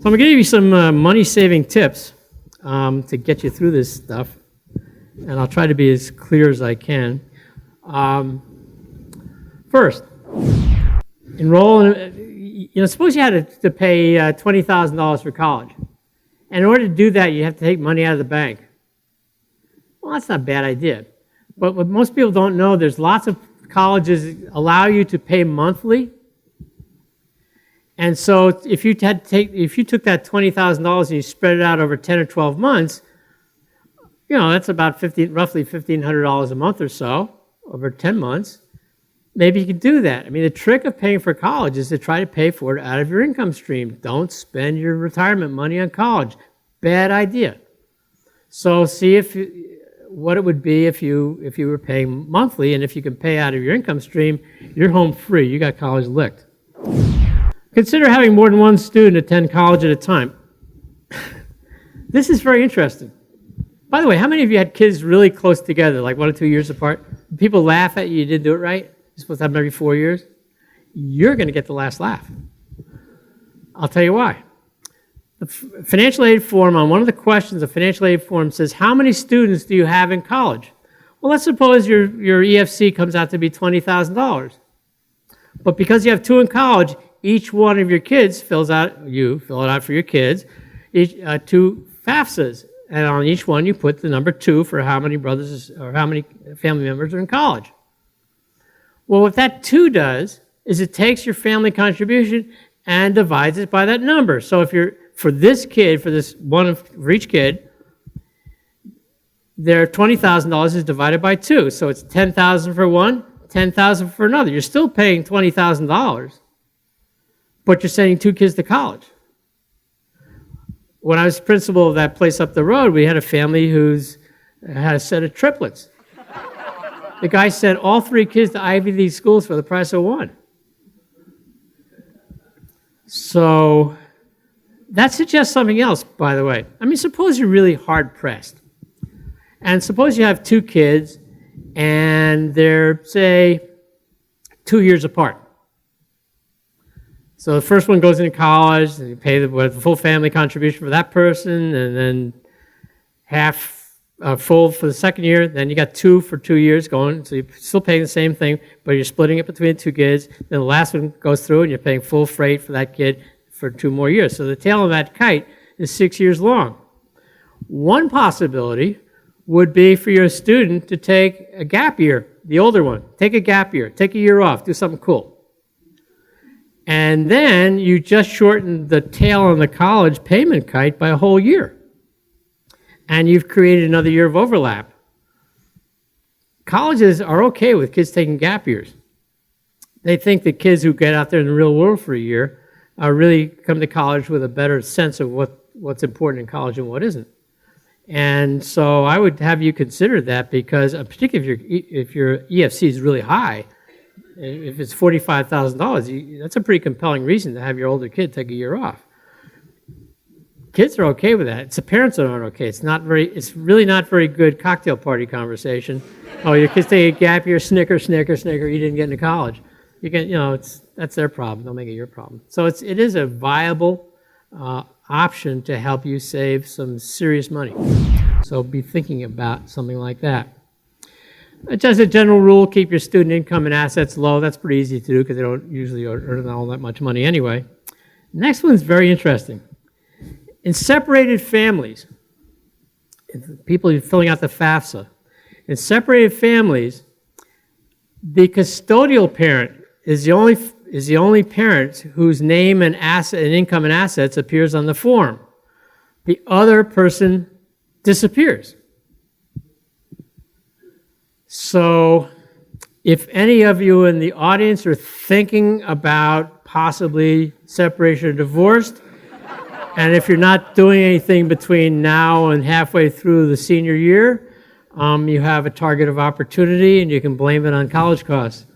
So I'm going to give you some money-saving tips to get you through this stuff, and I'll try to be as clear as I can. First, enroll in, suppose you had to pay $20,000 for college. And in order to do that, you have to take money out of the bank. Well, that's not a bad idea. But what most people don't know, there's lots of colleges that allow you to pay monthly. And so if you took that $20,000 and you spread it out over 10 or 12 months, that's about roughly $1,500 a month or so over 10 months. Maybe you could do that. I mean, the trick of paying for college is to try to pay for it out of your income stream. Don't spend your retirement money on college. Bad idea. So see what it would be if you were paying monthly, and if you can pay out of your income stream, you're home free. You got college licked. Consider having more than one student attend college at a time. This is very interesting. By the way, how many of you had kids really close together, like 1 or 2 years apart? People laugh at you didn't do it right? You're supposed to have them every 4 years? You're going to get the last laugh. I'll tell you why. The financial aid form, on one of the questions, the financial aid form says, how many students do you have in college? Well, let's suppose your EFC comes out to be $20,000. But because you have 2 in college, each one of your kids fill it out for your kids, 2 FAFSAs. And on each one, you put the number 2 for how many brothers or how many family members are in college. Well, what that 2 does is it takes your family contribution and divides it by that number. So if for this kid, for each kid, their $20,000 is divided by 2. So it's $10,000 for one, $10,000 for another. You're still paying $20,000, but you're sending 2 kids to college. When I was principal of that place up the road, we had a family who's had a set of triplets. The guy sent all 3 kids to Ivy League schools for the price of 1. So that suggests something else, by the way. I mean, suppose you're really hard-pressed. And suppose you have 2 kids, and they're, say, 2 years apart. So the first one goes into college, and you pay the full family contribution for that person, and then half full for the second year. Then you got 2 for 2 years going, so you're still paying the same thing, but you're splitting it between the 2 kids. Then the last one goes through, and you're paying full freight for that kid for 2 more years. So the tail of that kite is 6 years long. One possibility would be for your student to take a gap year, the older one. Take a gap year, take a year off, do something cool. And then you just shorten the tail on the college payment kite by a whole year. And you've created another year of overlap. Colleges are okay with kids taking gap years. They think that kids who get out there in the real world for a year really come to college with a better sense of what's important in college and what isn't. And so I would have you consider that, because particularly if your EFC is really high, if it's $45,000, that's a pretty compelling reason to have your older kid take a year off. Kids are okay with that. It's the parents that aren't okay. It's really not very good cocktail party conversation. Oh, your kids take a gap year, snicker, snicker, snicker. You didn't get into college. That's their problem. Don't make it your problem. So it is a viable option to help you save some serious money. So be thinking about something like that. Just a general rule, keep your student income and assets low. That's pretty easy to do because they don't usually earn all that much money anyway. Next one's very interesting. In separated families, people filling out the FAFSA, in separated families, the custodial parent is the only parent whose name and income and assets appears on the form. The other person disappears. So if any of you in the audience are thinking about possibly separation or divorce, and if you're not doing anything between now and halfway through the senior year, you have a target of opportunity and you can blame it on college costs.